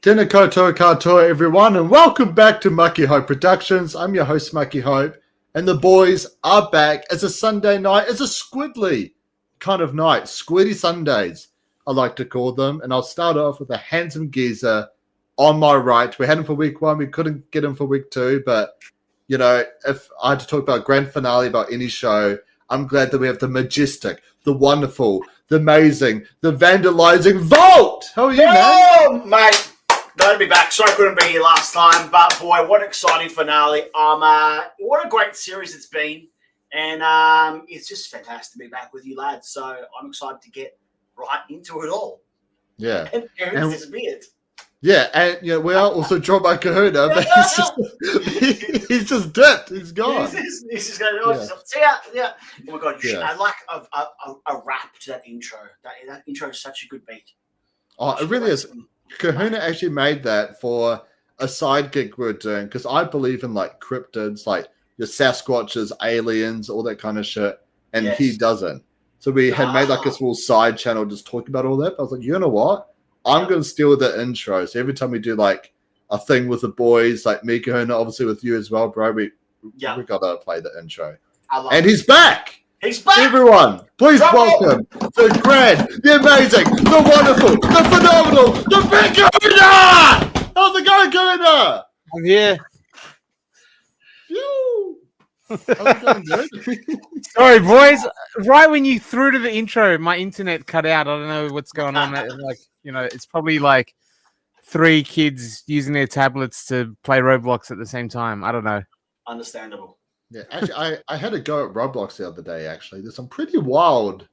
Tēnā koutou katoa, everyone, and welcome back to Mucky Hope Productions. I'm your host, Mucky Hope, and the boys are back. It's a Sunday night. It's a squidly kind of night. Squiddy Sundays, I like to call them. And I'll start off with a handsome geezer on my right. We had him for week one. We couldn't get him for week two. But, you know, if I had to talk about grand finale about any show, I'm glad that we have the majestic, the wonderful, the amazing, the vandalizing Vault. How are you, man? Oh, mate. Glad to be back. Sorry I couldn't be here last time, but boy, what an exciting finale. What a great series it's been. And it's just fantastic to be back with you lads. So I'm excited to get right into it all. Yeah. And Aaron's disappeared. Yeah, and we are also joined by Kahuna, but he's just dipped. He's gone. He's just going, see ya. Oh my God, I like a rap to that intro. That intro is such a good beat. Oh, it really is. Kahuna actually made that for a side gig we're doing because I believe in like cryptids, like your Sasquatches, aliens, all that kind of shit, and he doesn't. So we had made like this little side channel just talking about all that. But I was like, you know what? I'm going to steal the intro. So every time we do like a thing with the boys, like me, Kahuna, obviously with you as well, bro, we got to play the intro. And he's back. He's back! Everyone, please welcome the grand, the amazing, the wonderful, the phenomenal, the big Kahuna! How's it going, Kahuna? I'm here. Phew. How's it going, dude? Sorry, boys. Right when you threw to the intro, my internet cut out. I don't know what's going on. It's probably like 3 kids using their tablets to play Roblox at the same time. I don't know. Understandable. Yeah, actually, I had a go at Roblox the other day, actually. There's some pretty wild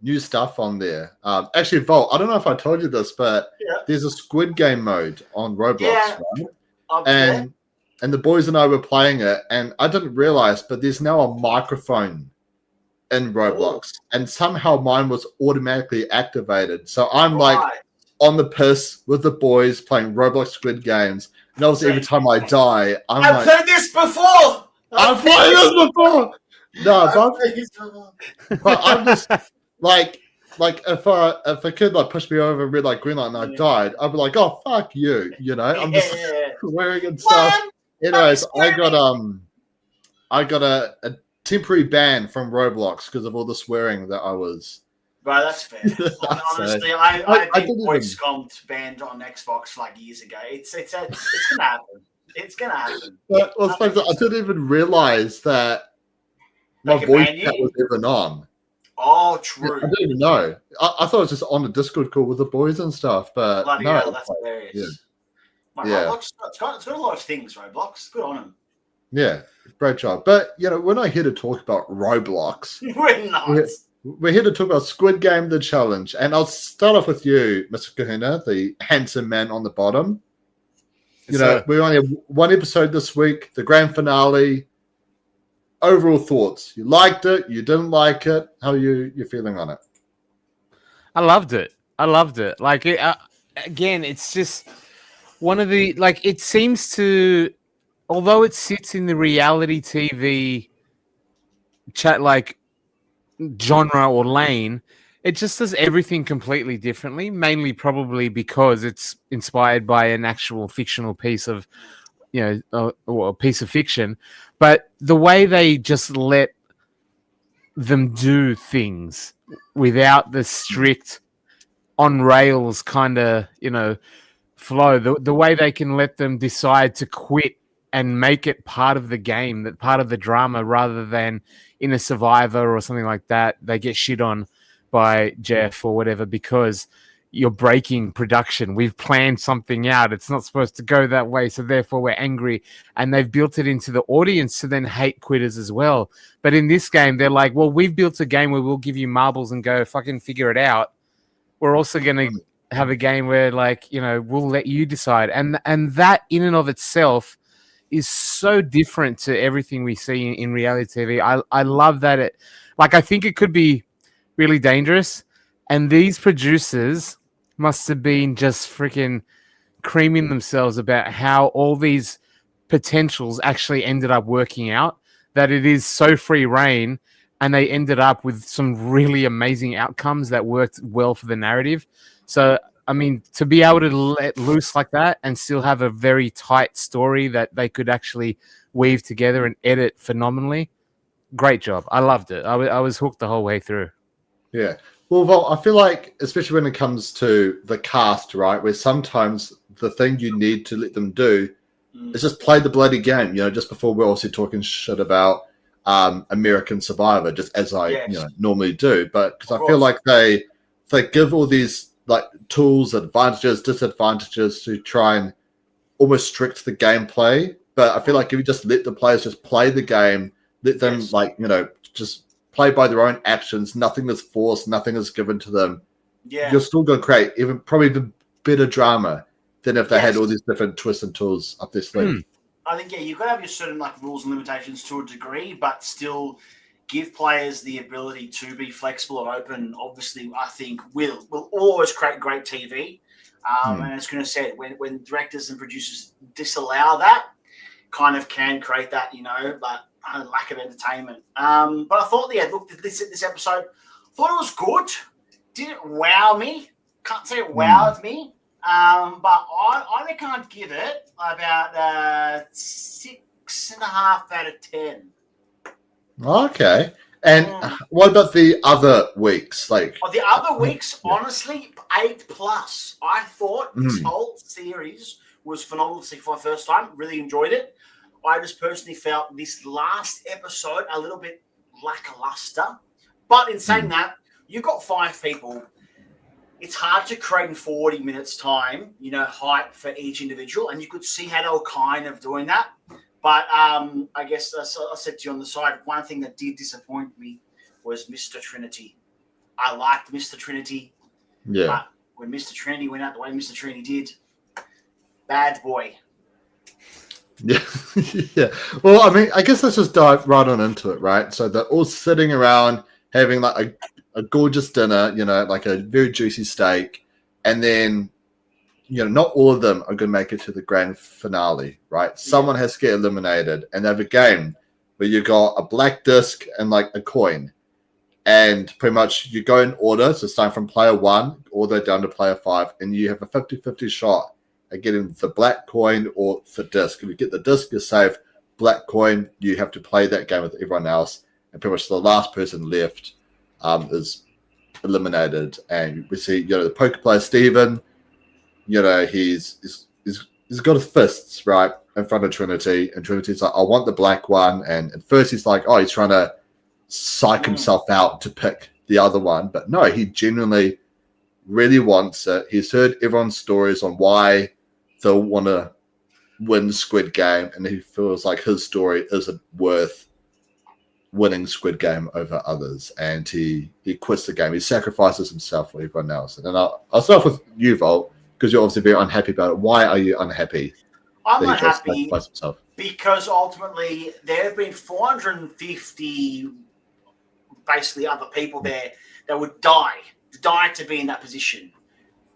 new stuff on there. Actually, Volt, I don't know if I told you this, but there's a Squid Game mode on Roblox, right? And the boys and I were playing it, and I didn't realize, but there's now a microphone in Roblox, and somehow mine was automatically activated. So I'm like on the piss with the boys playing Roblox Squid Games, and obviously every time I die, I've played this before! I've played this before. No, but I'm just like if a kid like pushed me over red light, green light, and I died, I'd be like, oh fuck you, I'm just wearing and stuff. Anyways, I got a temporary ban from Roblox because of all the swearing that I was. Right, that's fair. Honestly, I think voice comp banned on Xbox like years ago. It's gonna happen. It's gonna happen. But I didn't even realize that my voice chat was even on. Oh, true. I didn't even know. I thought it was just on a Discord call with the boys and stuff. But bloody no, hell, that's hilarious. Roblox, it's got a lot of things. Roblox, good on them. Yeah, great job. But we're not here to talk about Roblox. We're not. We're here to talk about Squid Game, the challenge. And I'll start off with you, Mr. Kahuna, the handsome man on the bottom. We only have one episode this week, the grand finale. Overall thoughts. You liked it? You didn't like it? How are you feeling on it? I loved it. Like, again, it's just one of the, like, it seems to, although it sits in the reality TV chat, like, genre or lane, it just does everything completely differently, mainly probably because it's inspired by an actual fictional piece of, or a piece of fiction. But the way they just let them do things without the strict on rails kind of, flow, the way they can let them decide to quit and make it part of the game, that part of the drama, rather than in a Survivor or something like that, they get shit on by Jeff or whatever because you're breaking production. We've planned something out. It's not supposed to go that way, so therefore we're angry. And they've built it into the audience to then hate quitters as well. But in this game, they're like, well, we've built a game where we'll give you marbles and go fucking figure it out. We're also going to have a game where, like, we'll let you decide. And that in and of itself is so different to everything we see in reality TV. I love that I think it could be really dangerous. And these producers must have been just freaking creaming themselves about how all these potentials actually ended up working out, that it is so free reign, and they ended up with some really amazing outcomes that worked well for the narrative. So I mean, to be able to let loose like that and still have a very tight story that they could actually weave together and edit phenomenally, great job. I loved it. I was hooked the whole way through. Yeah. Well, Vol, I feel like, especially when it comes to the cast, right, where sometimes the thing you need to let them do is just play the bloody game. Just before we're also talking shit about American Survivor, just as I normally do. But because I feel like they give all these like tools, advantages, disadvantages to try and almost restrict the gameplay. But I feel like if you just let the players just play the game, let them just play by their own actions. Nothing is forced. Nothing is given to them. Yeah, you're still going to create probably even better drama than if they had all these different twists and tools up their sleeve. I think you've got to have your certain like rules and limitations to a degree, but still give players the ability to be flexible and open. Obviously, I think will always create great TV. And as Kahuna said, when directors and producers disallow that, kind of can create that, like lack of entertainment. But I thought, look, this episode, thought it was good. Didn't wow me. Can't say it wowed me. But I reckon I'd give it about 6.5 out of 10. Okay. And what about the other weeks? The other weeks, honestly, 8+. I thought this whole series was phenomenal to see for the first time. Really enjoyed it. I just personally felt this last episode a little bit lackluster. But in saying that, you've got 5 people. It's hard to create in 40 minutes time, hype for each individual. And you could see how they were kind of doing that. But I guess I said to you on the side, one thing that did disappoint me was Mr. Trinity. I liked Mr. Trinity. Yeah. But when Mr. Trinity went out the way Mr. Trinity did, bad boy. Yeah. Yeah. Well, I mean, I guess let's just dive right on into it, right? So they're all sitting around having like a gorgeous dinner, like a very juicy steak. And then not all of them are going to make it to the grand finale, right? Someone has to get eliminated, and they have a game where you got a black disc and like a coin, and pretty much you go in order, so starting from player 1 all the way down to player 5, and you have a 50-50 shot at getting the black coin or the disc. If you get the disc, you're safe. Black coin, you have to play that game with everyone else, and pretty much the last person left is eliminated. And we see, the poker player Steven. He's got his fists right in front of Trinity, and Trinity's like, I want the black one. And at first he's like, he's trying to psych himself out to pick the other one. But no, he genuinely really wants it. He's heard everyone's stories on why they'll want to win Squid Game, and he feels like his story isn't worth winning Squid Game over others. And he quits the game. He sacrifices himself for everyone else. And then I'll start with you, Volt, because you're obviously very unhappy about it. Why are you unhappy? I'm unhappy because ultimately there have been 450 basically other people there that would die to be in that position.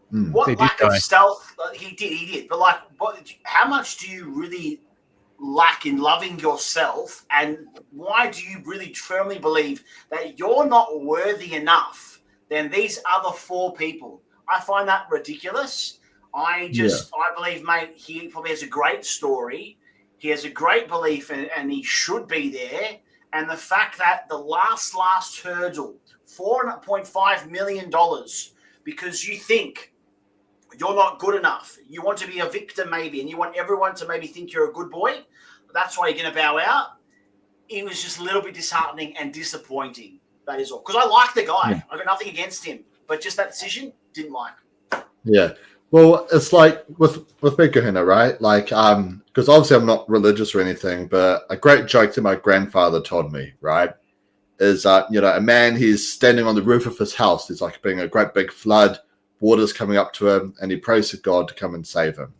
What lack of stealth? He did. But how much do you really lack in loving yourself? And why do you really firmly believe that you're not worthy enough than these other 4 people? I find that ridiculous. I believe, mate, he probably has a great story. He has a great belief, and he should be there. And the fact that the last hurdle, $4.5 million, because you think you're not good enough. You want to be a victim, maybe, and you want everyone to maybe think you're a good boy. That's why you're going to bow out. It was just a little bit disheartening and disappointing. That is all. Because I like the guy. Yeah. I got nothing against him. But just that decision, didn't like. Yeah. Well, it's like with Big Kahuna, right? Because obviously I'm not religious or anything, but a great joke that my grandfather told me, right, is a man, he's standing on the roof of his house. There's being a great big flood, water's coming up to him, and he prays to God to come and save him.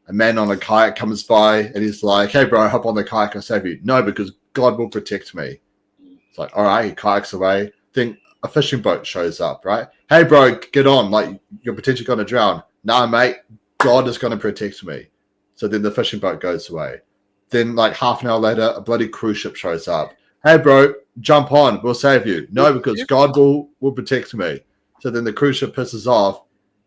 A man on a kayak comes by, and he's like, hey, bro, hop on the kayak, I'll save you. No, because God will protect me. It's like, all right, he kayaks away. Then a fishing boat shows up, right? Hey, bro, get on. You're potentially going to drown. Nah, mate, God is going to protect me. So then the fishing boat goes away. Then, half an hour later, a bloody cruise ship shows up. Hey, bro, jump on. We'll save you. No, because God will protect me. So then the cruise ship pisses off.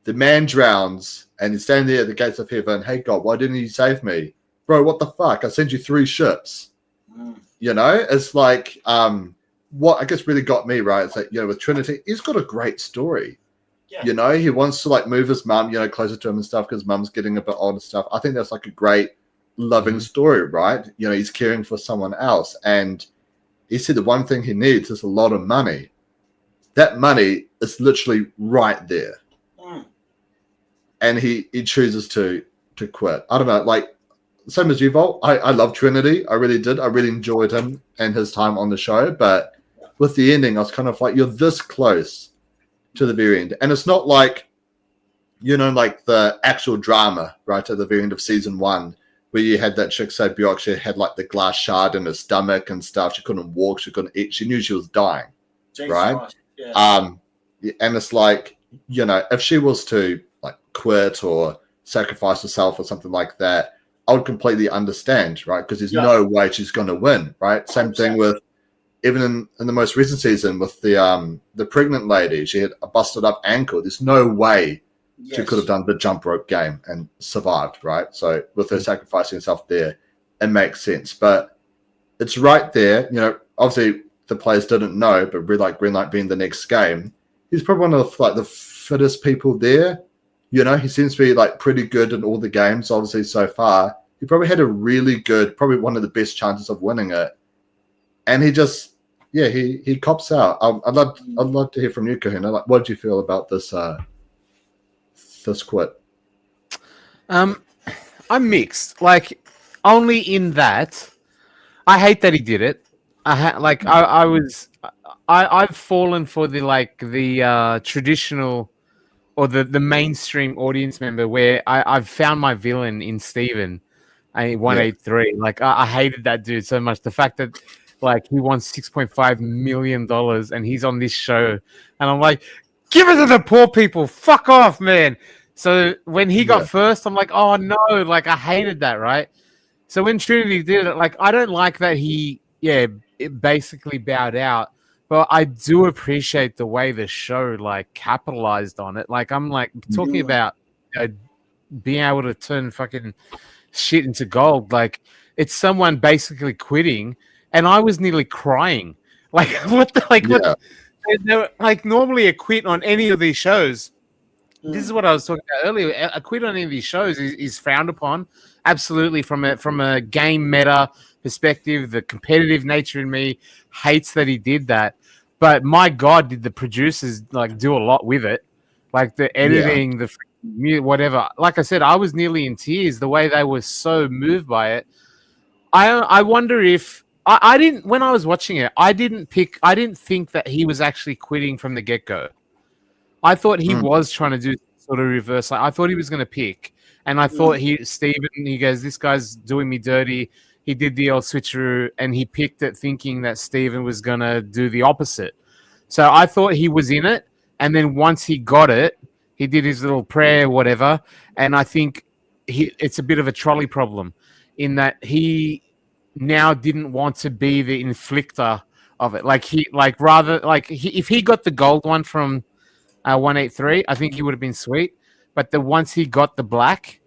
the man drowns, and he's standing there at the gates of heaven. Hey, God, why didn't you save me? Bro, what the fuck? I sent you 3 ships. You know, it's like, what I guess really got me, right? It's like, you know, with Trinity, he's got a great story. Yeah. You know, he wants to like move his mum, you know, closer to him and stuff because mum's getting a bit old and stuff. I think that's like a great, loving story, right? You know, he's caring for someone else. And he said the one thing he needs is a lot of money. That money is literally right there. And he chooses to quit. I don't know, like, same as you, Volt. I love Trinity. I really did. I really enjoyed him and his time on the show. But with the ending, I was kind of like, you're this close to the very end. And it's not like, you know, like the actual drama, right, at the very end of season 1, where you had that chick say Bjork, she had like the glass shard in her stomach and stuff. She couldn't walk. She couldn't eat. She knew she was dying, Jesus right? Christ. Yeah. And it's like, you know, if she was to like quit or sacrifice herself or something like that, I would completely understand, right? Because there's no way she's going to win, right? Same thing with even in the most recent season with the pregnant lady. She had a busted up ankle. There's no way she could have done the jump rope game and survived, right? So with her sacrificing herself there, it makes sense. But it's right there. You know, obviously the players didn't know, but really like Greenlight being the next game, he's probably one of like the fittest people there. You know, he seems to be like pretty good in all the games, obviously, so far. He probably had a really good, probably one of the best chances of winning it. And he just, he cops out. I'd love to hear from you, Kahuna. Like, what did you feel about this quit? I'm mixed. Like, only in that, I hate that he did it. I've fallen for the traditional or the mainstream audience member where I've found my villain in Steven, 183. Like, I hated that dude so much. The fact that like he won $6.5 million and he's on this show, and I'm like, give it to the poor people. Fuck off, man. So when he got first, I'm like, oh no, like I hated that, right? So when Trinity did it, like I don't like that he, it basically bowed out. But I do appreciate the way the show like capitalized on it. Like I'm like talking about being able to turn fucking shit into gold. Like it's someone basically quitting, and I was nearly crying. Like what the like normally a quit on any of these shows. This is what I was talking about earlier. A quit on any of these shows is frowned upon, absolutely from a game meta perspective. The competitive nature in me hates that he did that. But my God, did the producers like do a lot with it? Like the editing, the whatever. Like I said, I was nearly in tears the way they were so moved by it. I wonder if I didn't when I was watching it. I didn't think that he was actually quitting from the get-go. I thought he was trying to do sort of reverse. Like, I thought he was going to pick, and I thought Steven, he goes, this guy's doing me dirty. He did the old switcheroo, and he picked it thinking that Steven was going to do the opposite. So I thought he was in it, and then once he got it, he did his little prayer, whatever, and I think it's a bit of a trolley problem in that he now didn't want to be the inflictor of it. If he got the gold one from 183, I think he would have been sweet. But once he got the black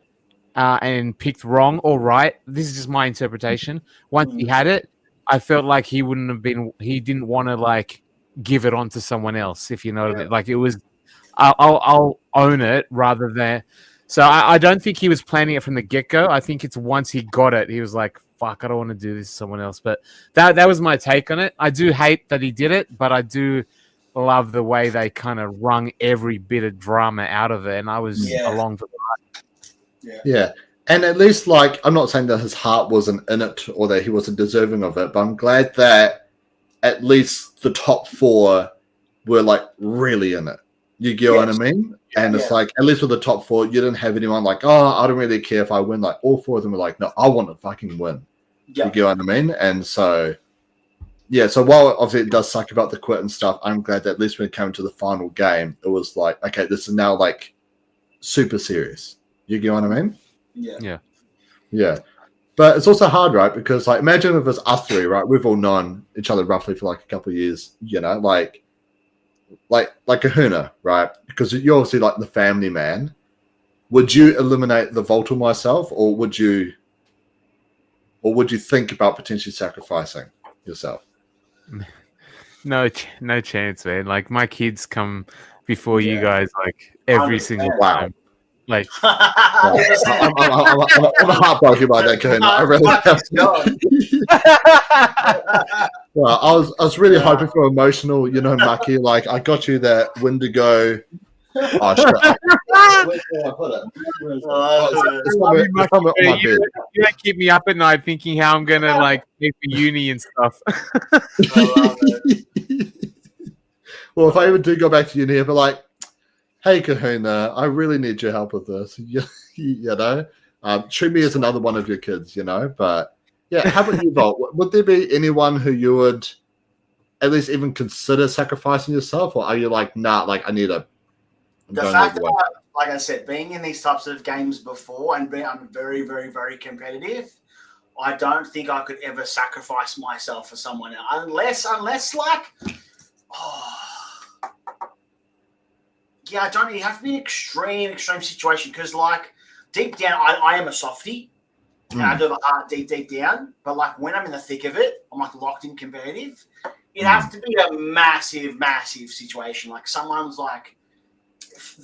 and picked wrong or right, this is just my interpretation. Once he had it, I felt like he didn't want to like give it on to someone else, if you know what I mean. Like it was, I'll own it rather than. So I don't think he was planning it from the get-go. I think it's once he got it, he was like, fuck, I don't want to do this to someone else. But that was my take on it. I do hate that he did it, but I do love the way they kind of wrung every bit of drama out of it, and I was along for the ride. Yeah. And at least, like, I'm not saying that his heart wasn't in it or that he wasn't deserving of it, but I'm glad that at least the top 4 were like really in it. You get what I mean? And it's like, at least with the top 4, you didn't have anyone like, oh, I don't really care if I win. Like, all 4 of them were like, no, I want to fucking win. You get what I mean? And so, so while obviously it does suck about the quit and stuff, I'm glad that at least when it came to the final game, it was like, okay, this is now like super serious. You get what I mean? Yeah. But it's also hard, right? Because like, imagine if it's us 3, right? We've all known each other roughly for like a couple of years, you know, like like Kahuna, right? Because you're obviously like the family man. Would you eliminate the Voltor myself, or would you think about potentially sacrificing yourself? No chance, man. Like my kids come before you guys, like every 100%. single Wow. time. Like I'm heartbroken by that, Kahuna. I really am. Well, I was really hoping for emotional, Mucky. Like I got you that Wendigo. Oh shit! Where did I put it? It's somewhere on my bed. You don't keep me up at night thinking how I'm gonna like pay for uni and stuff. I love it. Well, if I ever do go back to uni, I'll be like, "Hey, Kahuna, I really need your help with this." Treat me as another one of your kids, But yeah, how about you, Volt? Would there be anyone who you would at least even consider sacrificing yourself, or are you like, nah, like I need a The fact that, like I said, being in these types of games before and I'm very, very, very competitive, I don't think I could ever sacrifice myself for someone else. Unless like, I don't. You have to be an extreme situation because, like, deep down, I am a softie. And I do have a heart deep down. But like when I'm in the thick of it, I'm like locked in competitive. It has to be a massive, massive situation. Like someone's like.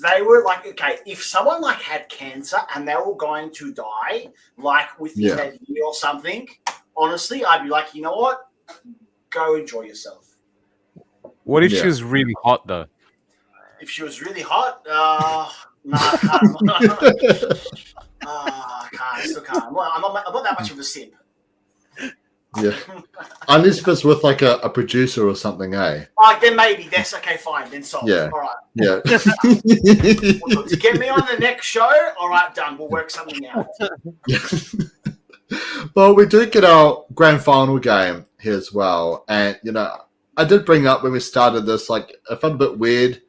They were like, okay, if someone like had cancer and they were going to die, like within a year or something, honestly, I'd be like, you know what? Go enjoy yourself. What if she was really hot though? If she was really hot, no, I can't. I can't. I still can't. I'm not that much of a simp. Yeah. Unless if it's with like a producer or something, eh? Then maybe that's okay, fine. Then solved. Yeah. All right. Yeah. Well, to get me on the next show, all right, done. We'll work something out. Well, we do get our grand final game here as well. And, I did bring up when we started this, like, I felt a bit weird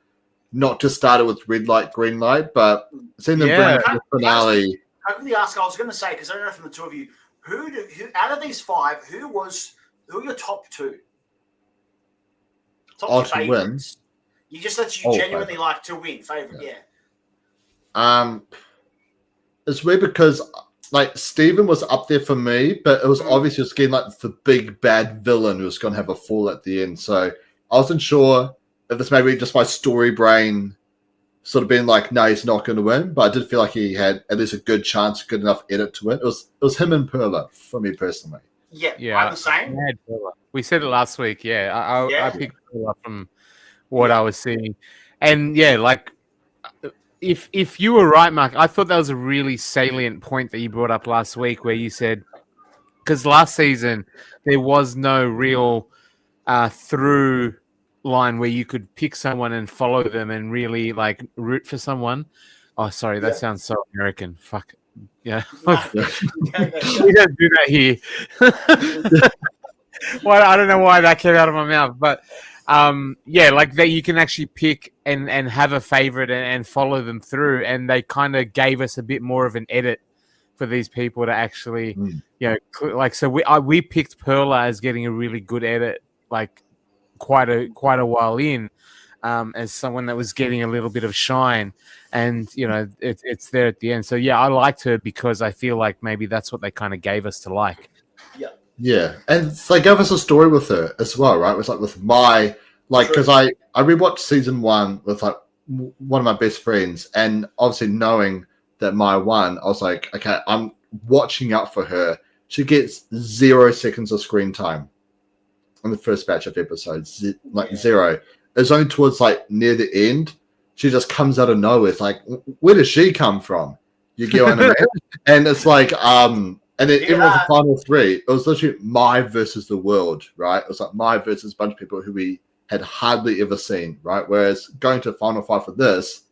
not to start it with red light, green light, but seeing them bring the finale. I quickly ask, I was going to say, because I don't know from the two of you, who out of these five, who are your top two? Top two favorites. You just said you genuinely like to win. Favorite, yeah. It's weird because like Steven was up there for me, but it was obvious just getting like the big bad villain who was going to have a fall at the end. So I wasn't sure if it's maybe just my story brain sort of being like, no, he's not going to win. But I did feel like he had at least a good chance, good enough edit to win. It was him and Perla for me personally. Yeah, I'm the same. We said it last week. I picked Perla from what I was seeing, and like if you were right, Mark, I thought that was a really salient point that you brought up last week, where you said because last season there was no real through line where you could pick someone and follow them and really like root for someone. Oh, sorry, that sounds so American. Fuck. Yeah. We don't do that here. Well, I don't know why that came out of my mouth, but like that you can actually pick and have a favorite and follow them through, and they kind of gave us a bit more of an edit for these people to actually, like so we picked Perla as getting a really good edit, like quite a while in, as someone that was getting a little bit of shine, and it's there at the end. So I liked her because I feel like maybe that's what they kind of gave us to like. Yeah, and they gave us a story with her as well, right? It was like with my because I rewatched season 1 with like one of my best friends, and obviously knowing that my one, I was like, okay, I'm watching out for her. She gets 0 seconds of screen time in the first batch of episodes, zero. It's only towards like near the end she just comes out of nowhere. It's like, where does she come from? You get what I mean? And it's like, and then even with the final 3, it was literally my versus the world, right? It was like my versus a bunch of people who we had hardly ever seen, right? Whereas going to the final 5 for this,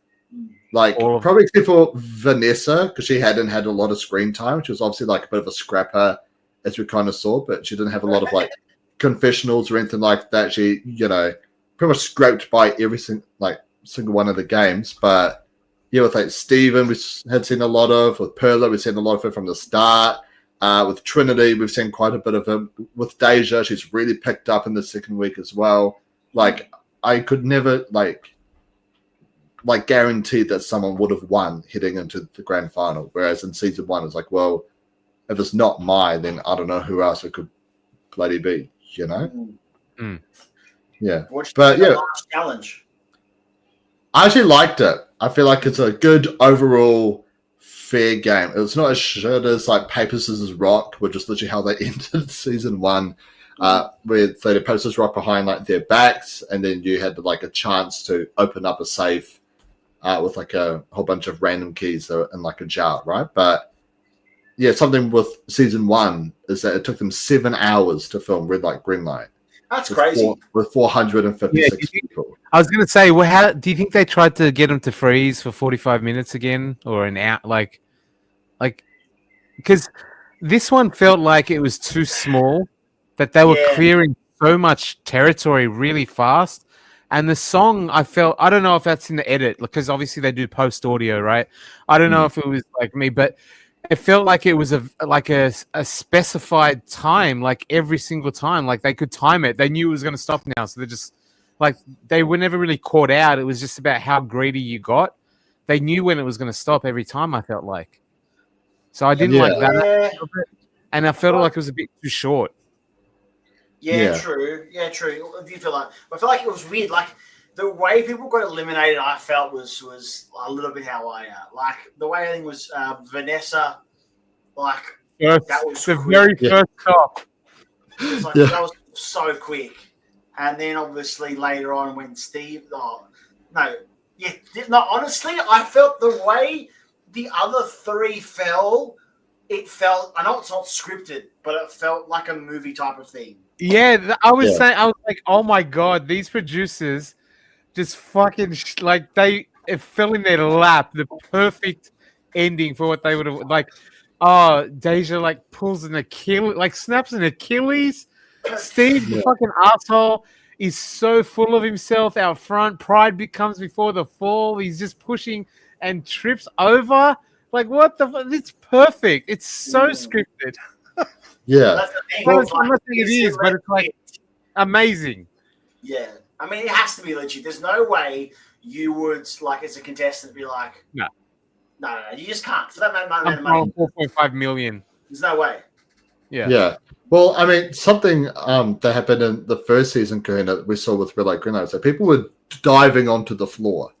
like probably except for Vanessa, because she hadn't had a lot of screen time, which was obviously like a bit of a scrapper, as we kind of saw, but she didn't have a lot of like confessionals or anything like that. She, pretty much scraped by every single one of the games. But with like Steven, we had seen a lot of. With Perla, we've seen a lot of her from the start. With Trinity, we've seen quite a bit of him. With Deja, she's really picked up in the second week as well. Like, I could never like guarantee that someone would have won heading into the grand final. Whereas in season 1, it's like, well, if it's not mine, then I don't know who else it could bloody be. You know? Yeah. But yeah, last challenge. I actually liked it. I feel like it's a good overall fair game. It's not as shit as like Paper Scissors Rock, which is literally how they ended season 1, where they had Paper Scissors Rock behind like their backs, and then you had like a chance to open up a safe with like a whole bunch of random keys that were in like a jar, right? But yeah, something with season 1 is that it took them 7 hours to film Red Light, Green Light. That's crazy. With 456 people. I was gonna say, well, how do you think they tried to get him to freeze for 45 minutes again, or an hour? Like, because this one felt like it was too small, that they were clearing so much territory really fast. And the song, I don't know if that's in the edit, because obviously they do post audio, right? I don't know if it was like me, but it felt like it was a specified time, like every single time. Like they could time it. They knew it was going to stop now. So they're just like, they were never really caught out. It was just about how greedy you got. They knew when it was going to stop every time, I felt like. So I didn't like that. And I felt like it was a bit too short. Yeah, true. Yeah, true. Do you feel like? I feel like it was weird. Like the way people got eliminated, I felt was a little bit how I like the way I think was Vanessa. Like that was the quick. very first stop. It was like, that was so quick. And then obviously later on when Steve, honestly, I felt the way the other 3 fell. It felt. I know it's not scripted, but it felt like a movie type of thing. Yeah, I was saying, I was like, oh my god, these producers just fucking it fell in their lap, the perfect ending for what they would have like. Oh, Deja like pulls an Achilles, like snaps an Achilles. Steve, the fucking asshole, is so full of himself out front. Pride becomes before the fall. He's just pushing and trips over. Like, what the fuck? It's perfect. It's so scripted. Yeah. That's the thing. I'm not saying it is, but it's like amazing. Yeah. I mean, it has to be legit. There's no way you would, like, as a contestant, be like, No, you just can't. For that amount I'm of money, 4.5 million. there's no way. Yeah. Well, I mean, something that happened in the first season, Kahuna, that we saw with Red Light, Green Light, so people were diving onto the floor,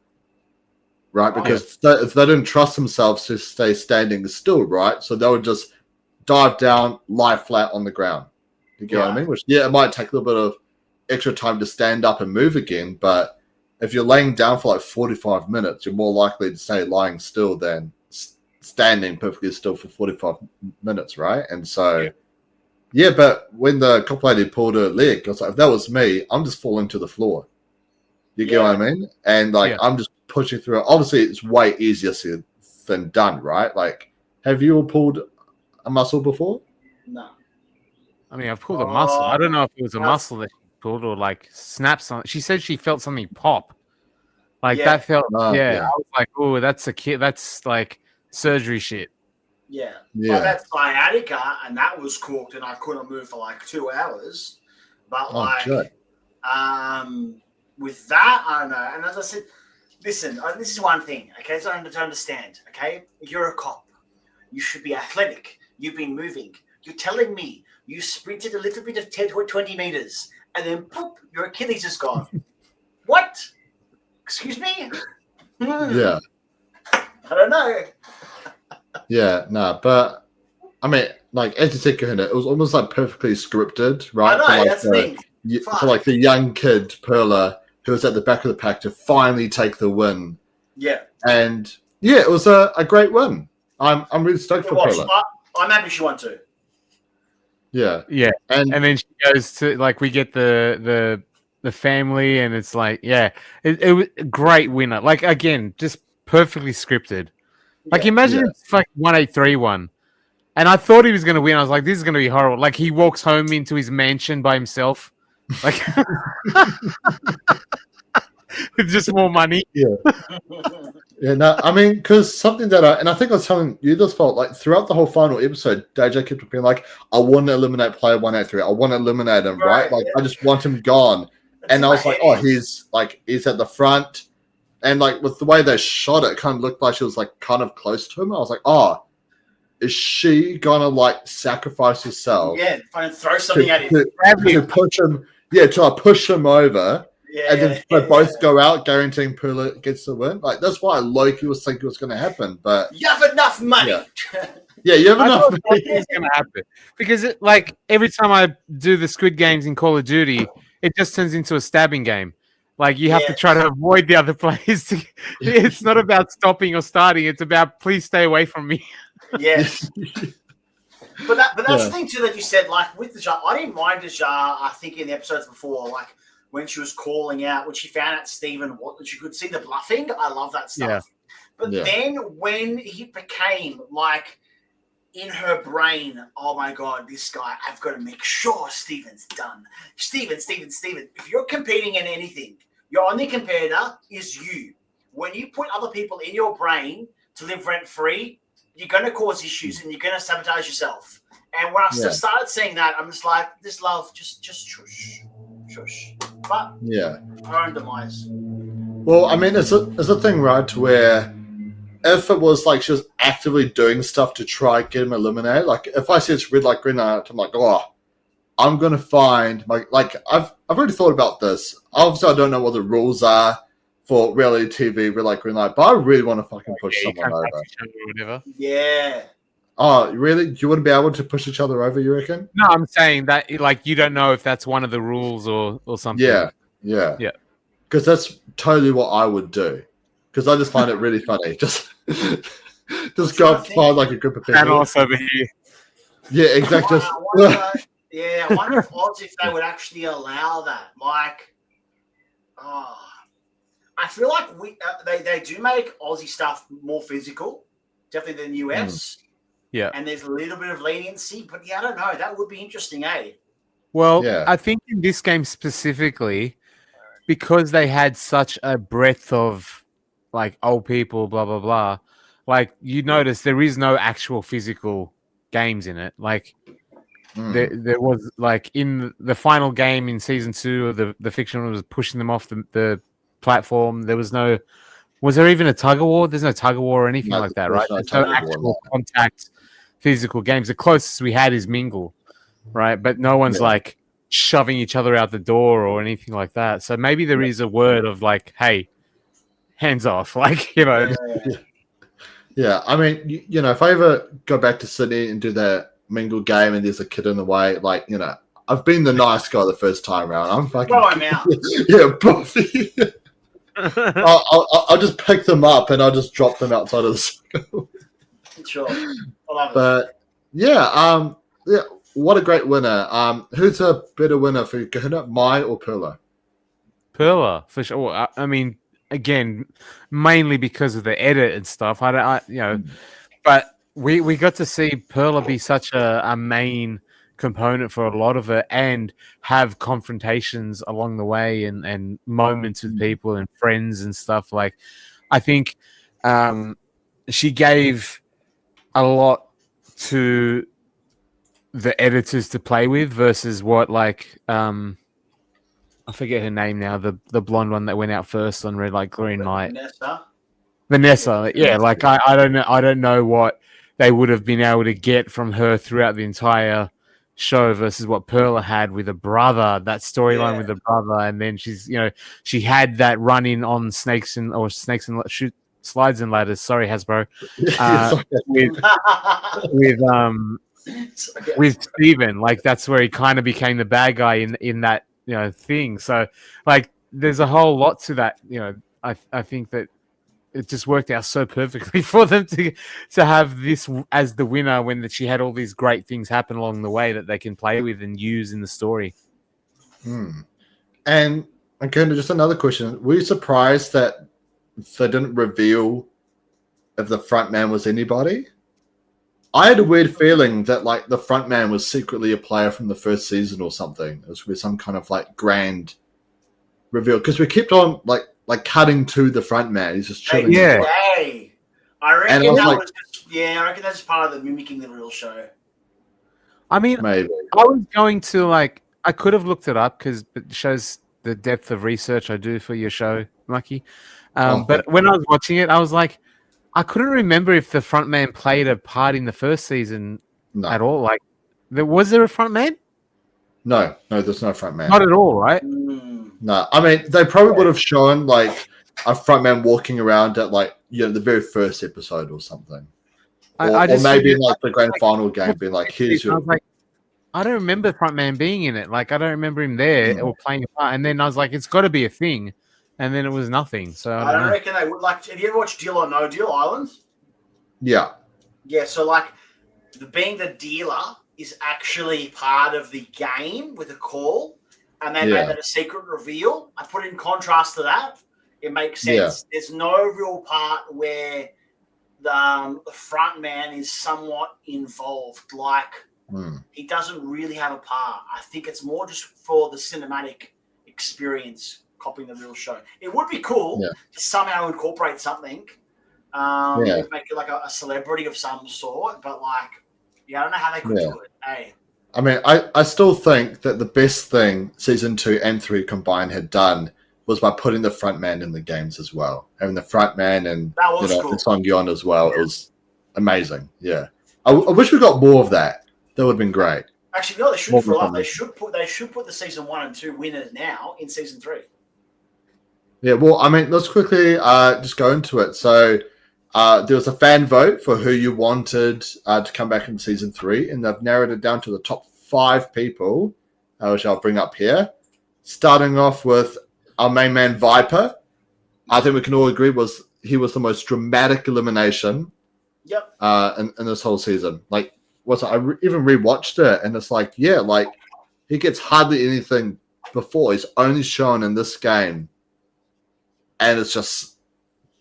right? Because they didn't trust themselves to stay standing still, right? So they would just dive down, lie flat on the ground. You get what I mean? Which, it might take a little bit of extra time to stand up and move again, but if you're laying down for like 45 minutes, you're more likely to stay lying still than standing perfectly still for 45 minutes, right? And so, but when the cop lady pulled her leg, I was like, if that was me, I'm just falling to the floor. You get what I mean? And like, I'm just pushing through it. Obviously, it's way easier said than done, right? Like, have you all pulled a muscle before? No. I mean, I've pulled a muscle. I don't know if it was a muscle that she pulled or like snaps on. She said she felt something pop. Like that felt. I was like, oh, that's a kid. That's like surgery shit. Yeah. Well, that's sciatica, and that was cooked, and I couldn't move for like 2 hours. But with that, I don't know. And as I said, listen, this is one thing, okay? So I need to understand, okay? You're a cop. You should be athletic. You've been moving. You're telling me you sprinted a little bit of 10 to 20 meters, and then poop, your Achilles is gone. What? Excuse me? Yeah. I don't know. But I mean, like as you said, Kahuna, it was almost like perfectly scripted, right? I know, for, like, that's the thing. For like the young kid Perla who was at the back of the pack to finally take the win. Yeah. And it was a great win. I'm really stoked for Perla. I'm happy she won too. Yeah. And then she goes to like we get the family, and it's like it was a great winner. Like again, just perfectly scripted. Like imagine it's like 1-8-3-1, and I thought he was going to win. I was like, this is going to be horrible. Like he walks home into his mansion by himself, like with just more money. I mean, because something that I think I was telling you this felt like throughout the whole final episode, Deja kept being like, I want to eliminate player 183. I want to eliminate him, right? Like I just want him gone. And I was like, oh, he's at the front. And like with the way they shot it, kind of looked like she was like kind of close to him. I was like, oh, is she gonna like sacrifice herself? Yeah, trying to throw something at him. To push him, to push him over. Yeah, and then they both go out, guaranteeing Pula gets the win. Like that's why Loki was thinking was going to happen. But you have enough money. Yeah, you have enough money. It's going to happen because like every time I do the Squid Games in Call of Duty, it just turns into a stabbing game. Like you have to try to avoid the other players. It's not about stopping or starting. It's about please stay away from me. Yes. But that's the thing too that you said. Like with the jar, I didn't mind the jar. I think in the episodes before, like when she was calling out, when she found out Stephen, you could see the bluffing. I love that stuff. Yeah. But then when he became like in her brain, oh my God, this guy, I've got to make sure Stephen's done. Stephen. If you're competing in anything, your only competitor is you. When you put other people in your brain to live rent free, you're going to cause issues and you're going to sabotage yourself. And when I started seeing that, I'm just like, this love, just shush. But her own demise. Well, I mean, it's a thing, right, where if it was like she was actively doing stuff to try get him eliminated, like if I see it's red light, green light, I'm like, oh, I'm gonna find my I've already thought about this. Obviously, I don't know what the rules are for reality TV, red light, green light, but I really want to fucking push someone over. Yeah. Oh, really? You wouldn't be able to push each other over, you reckon? No, I'm saying that like you don't know if that's one of the rules or something. Yeah. Because that's totally what I would do. Because I just find it really funny. Just go up, find like a group of people. And also over here. Yeah, exactly. I wonder if they would actually allow that. Like, I feel like they do make Aussie stuff more physical, definitely than US. Yeah. And there's a little bit of leniency, but I don't know. That would be interesting, eh? Well, I think in this game specifically, because they had such a breadth of like old people, blah, blah, blah, like you notice there is no actual physical games in it. Like there was like in the final game in season 2 of the fiction was pushing them off the platform. There was there even a tug of war? There's no tug of war or anything like that, right? There's no actual contact physical games. The closest we had is Mingle, right? But no one's like shoving each other out the door or anything like that. So maybe there is a word of like, hey, hands off, like, you know. Yeah, I mean, you know, if I ever go back to Sydney and do that Mingle game and there's a kid in the way, like, you know, I've been the nice guy the first time around. I'm fucking throw him out. Buffy. I'll just pick them up and I'll just drop them outside of the circle. Sure. I love it. But yeah, what a great winner. Who's a better winner for you, Kahuna, Mai or Perla? Perla, for sure. I mean, again, mainly because of the edit and stuff. But we got to see Perla be such a main component for a lot of it and have confrontations along the way and moments with people and friends and stuff. Like, I think she gave a lot to the editors to play with versus what like I forget her name now, the blonde one that went out first on Red Light Green Light. Vanessa. Yeah, like I don't know what they would have been able to get from her throughout the entire show versus what Perla had with a brother, that storyline with the brother, and then she had that run in on snakes and slides and ladders. Sorry, Hasbro. With Steven, like that's where he kind of became the bad guy in that thing. So like there's a whole lot to that. I think that it just worked out so perfectly for them to have this as the winner when she had all these great things happen along the way that they can play with and use in the story. And again, just another question: were you surprised that they didn't reveal if the front man was anybody? I had a weird feeling that like the front man was secretly a player from the first season or something. It was with some kind of like grand reveal because we kept on like cutting to the front man. He's just chilling. I reckon I reckon that's part of the mimicking the real show. I mean, maybe I was going to I could have looked it up because it shows the depth of research I do for your show, Mucky. Oh, But when I was watching it, I was like, I couldn't remember if the front man played a part in the first season at no, all. Like, was there a front man? no, there's no front man. Not at all, right? No, I mean they probably would have shown like a front man walking around at like the very first episode or something, or maybe in like the grand final game, being like, "Here's I your." was like, I don't remember the front man being in it. Like, I don't remember him there or playing a part. And then I was like, it's got to be a thing. And then it was nothing. So I don't know. reckon they would like. Have you ever watched Deal or No Deal Island? Yeah. Yeah. So like, being the dealer is actually part of the game with a call, and they made that a secret reveal. I put it in contrast to that. It makes sense. Yeah. There's no real part where the front man is somewhat involved. Like, he doesn't really have a part. I think it's more just for the cinematic experience, copying the real show. It would be cool to somehow incorporate something, make it like a celebrity of some sort, but like, I don't know how they could do it. Hey. I mean, I still think that the best thing season 2 and 3 combined had done was by putting the front man in the games as well. Having the front man and the Song Yon as well. It was amazing. Yeah. I wish we got more of that. That would have been great. Actually, no, they shouldn't for a lot. They should put the season 1 and 2 winners now in season 3. Yeah, well, I mean, let's quickly just go into it. So there was a fan vote for who you wanted to come back in season 3, and they've narrowed it down to the top 5 people, which I'll bring up here. Starting off with our main man, Viper. I think we can all agree he was the most dramatic elimination in this whole season. Like, I even rewatched it, and it's like, he gets hardly anything before. He's only shown in this game, and it's just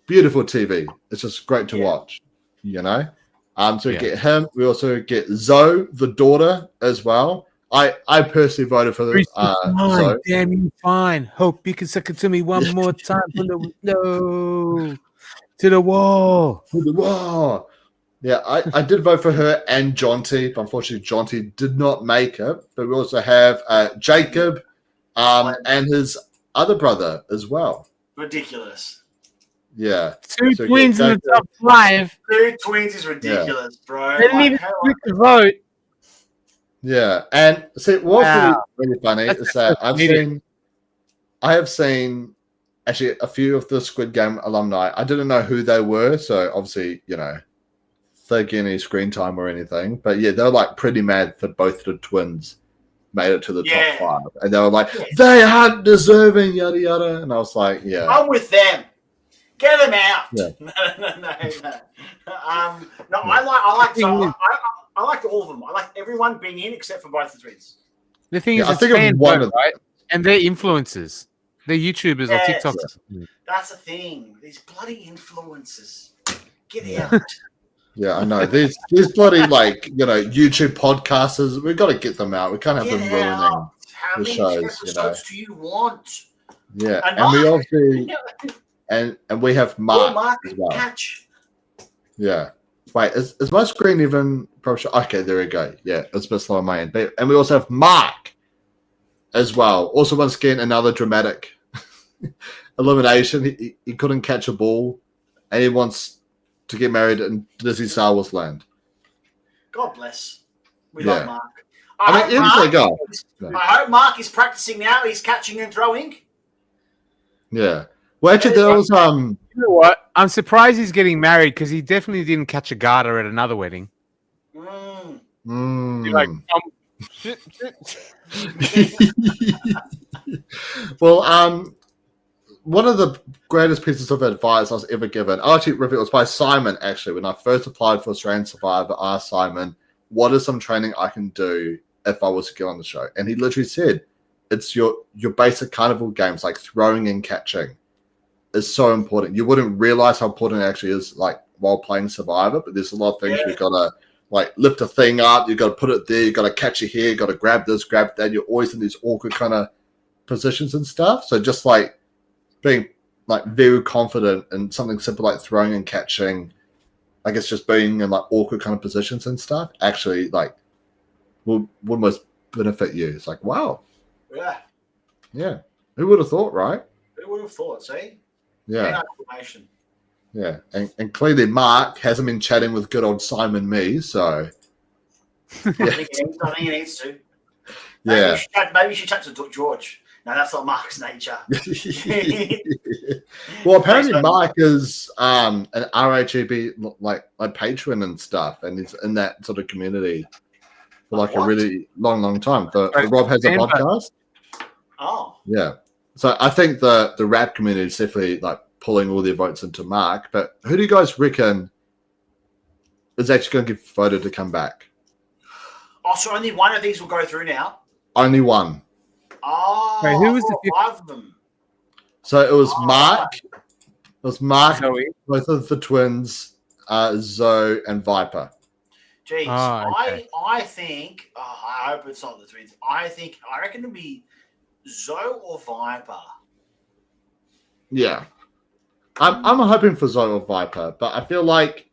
beautiful TV. It's just great to watch, So we get him. We also get Zoe, the daughter, as well. I personally voted for Zoe. Damn you, fine. Hope you can suck it to me one more time. To the wall. To the wall. Yeah, I did vote for her and Jonty, but unfortunately Jonty did not make it. But we also have Jacob and his other brother as well. Ridiculous. Yeah. Two twins in the top 5. 2 twins is ridiculous, bro. They didn't even split the vote. Yeah, and see what's really funny is that I have seen actually a few of the Squid Game alumni. I didn't know who they were, so obviously, they get any screen time or anything. But yeah, they're like pretty mad for both the twins made it to the top 5. And they were like, they aren't deserving, yada yada. And I was like, I'm with them. Get them out. Yeah. No, I liked all of them. I liked everyone being in except for both the twins. The thing is, I think fan one of right? And they're influencers. They're YouTubers or TikTokers. That's the thing. These bloody influencers. Get out. Yeah, I know. These bloody YouTube podcasters. We've got to get them out. We can't have them ruining How the many shows. episodes do you want? Yeah, and we also and we have Mark as well. Catch. Yeah. Wait, is my screen even okay, there we go. Yeah, it's a bit slow on my end. And we also have Mark as well. Also, once again, another dramatic elimination. He couldn't catch a ball, and he wants to get married in Disney Star Wars Land. God bless. We love Mark. I hope Mark is practicing now. He's catching and throwing. Yeah. Well, actually, there was You know what? I'm surprised he's getting married because he definitely didn't catch a garter at another wedding. You're like, well, one of the greatest pieces of advice I was ever given, it was by Simon, actually. When I first applied for Australian Survivor, I asked Simon, what is some training I can do if I was to get on the show? And he literally said, it's your basic carnival games, like throwing and catching, is so important. You wouldn't realize how important it actually is, like, while playing Survivor, but there's a lot of things you've got to, like, lift a thing up, you've got to put it there, you've got to catch it here, you've got to grab this, grab that. You're always in these awkward kind of positions and stuff. So just, like, being, like, very confident in something simple like throwing and catching, I guess just being in, like, awkward kind of positions and stuff, actually, like, will almost benefit you. It's like, wow. Yeah. Yeah. Who would have thought, right? Who would have thought? See? Yeah. Information. Yeah. And clearly Mark hasn't been chatting with good old Simon Me, so I think he needs to. yeah. Maybe you should chat to George. No, that's not Mark's nature. Well, apparently Mark is an RHEB like patron and stuff, and he's in that sort of community for like a really long time. The Rob has a podcast. Oh, yeah. So I think the rap community is definitely like pulling all their votes into Mark. But who do you guys reckon is actually going to get voted to come back? Oh, so only one of these will go through now. Only one. Oh, wait, who was the five of them? So it was Mark. It was Mark, Zoe. both of the twins, Zoe and Viper. Jeez, okay. I think. Oh, I hope it's not the twins. I reckon it'll be Zoe or Viper. Yeah, I'm hoping for Zoe or Viper, but I feel like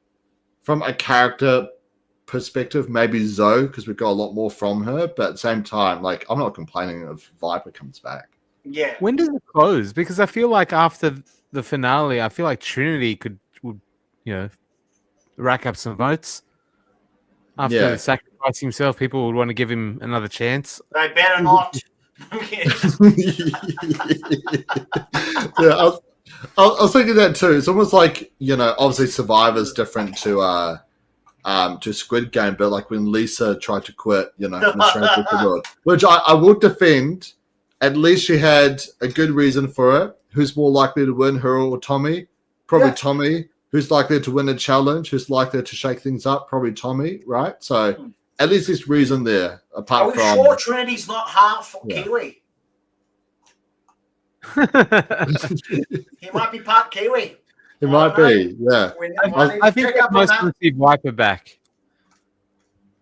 from a character perspective, maybe Zoe, because we've got a lot more from her. But at the same time, like I'm not complaining if Viper comes back. Yeah. When does it close? Because I feel like after the finale, I feel like Trinity would rack up some votes. After sacrificing himself, people would want to give him another chance. They better not. Yeah, I was thinking that too. It's almost like obviously Survivor's different to Squid Game, but like when Lisa tried to quit, which I will defend. At least she had a good reason for it. Who's more likely to win, her or Tommy? Probably Tommy. Who's likely to win a challenge? Who's likely to shake things up? Probably Tommy, right? So at least there's reason there. Apart from, sure Trinity's not half Kiwi? He might be part Kiwi. It might be, yeah. I think I most want to see Viper back.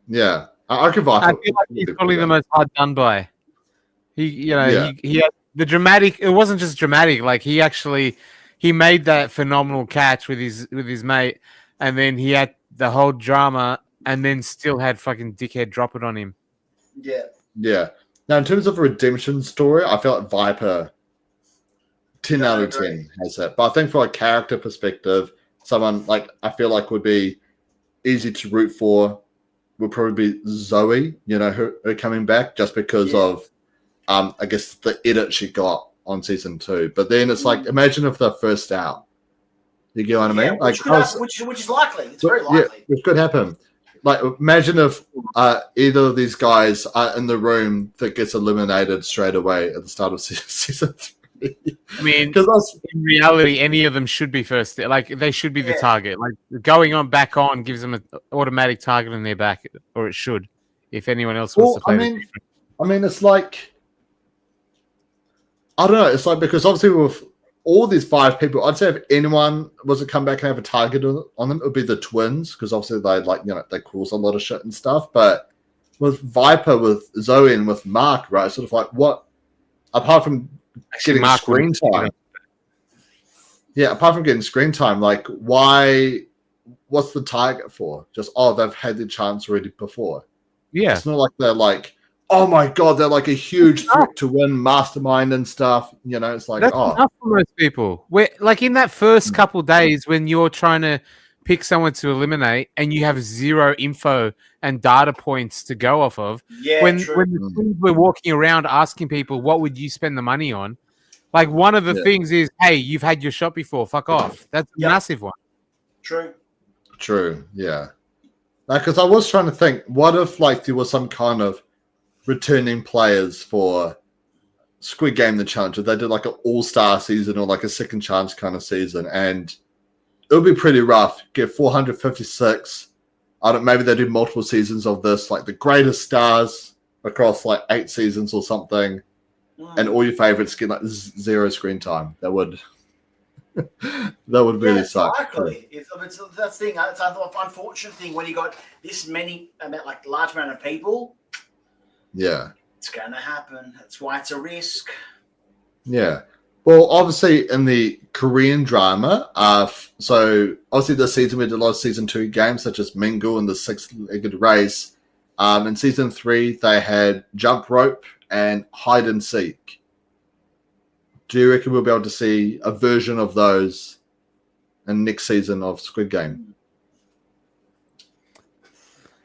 Yeah, I could Viper. I feel like he's probably the most hard done by. He had the dramatic. It wasn't just dramatic. Like he made that phenomenal catch with his mate, and then he had the whole drama, and then still had fucking dickhead drop it on him. Yeah. Yeah. Now, in terms of a redemption story, I feel like Viper 10 out of 10 has that. But I think from a character perspective, someone like I feel like would be easy to root for would probably be Zoe, her coming back just because of I guess the edit she got on season 2. But then it's like imagine if they're first out. You get what I mean? Like which is likely. It's very likely. Yeah, which could happen. Like imagine if either of these guys are in the room that gets eliminated straight away at the start of season 3. I mean, in reality, any of them should be first. Like they should be the target. Like going back on gives them an automatic target on their back, or it should. If anyone else wants to play, I mean, it's like I don't know. It's like because obviously with all these 5 people, I'd say if anyone was to come back and have a target on them, it would be the twins because obviously they cause a lot of shit and stuff. But with Viper, with Zoe, and with Mark, right? Sort of like what apart from getting screen time. Yeah, apart from getting screen time, like what's the target for? Just they've had the chance already before. Yeah. It's not like they're like, oh my god, they're like a huge threat to win mastermind and stuff. It's like that's enough for most people. Like in that first couple days when you're trying to pick someone to eliminate and you have zero info and data points to go off of. Yeah, when the teams were walking around asking people what would you spend the money on, like one of the things is, hey, you've had your shot before, fuck off. That's a massive one. True, yeah. Because I was trying to think, what if like there was some kind of returning players for Squid Game the Challenge, if they did like an all-star season or like a second chance kind of season, and it would be pretty rough. Get 456. Maybe they do multiple seasons of this, like the greatest stars across like 8 seasons or something, and all your favorites get like 0 screen time. That would really suck. Exactly. That's the thing. It's an unfortunate thing when you got this large amount of people. Yeah, it's going to happen. That's why it's a risk. Yeah. Well, obviously, in the Korean drama, so obviously this season we did a lot of season 2 games, such as Mingle and the 6-legged race. In season 3, they had jump rope and hide and seek. do you reckon we'll be able to see a version of those in next season of Squid Game?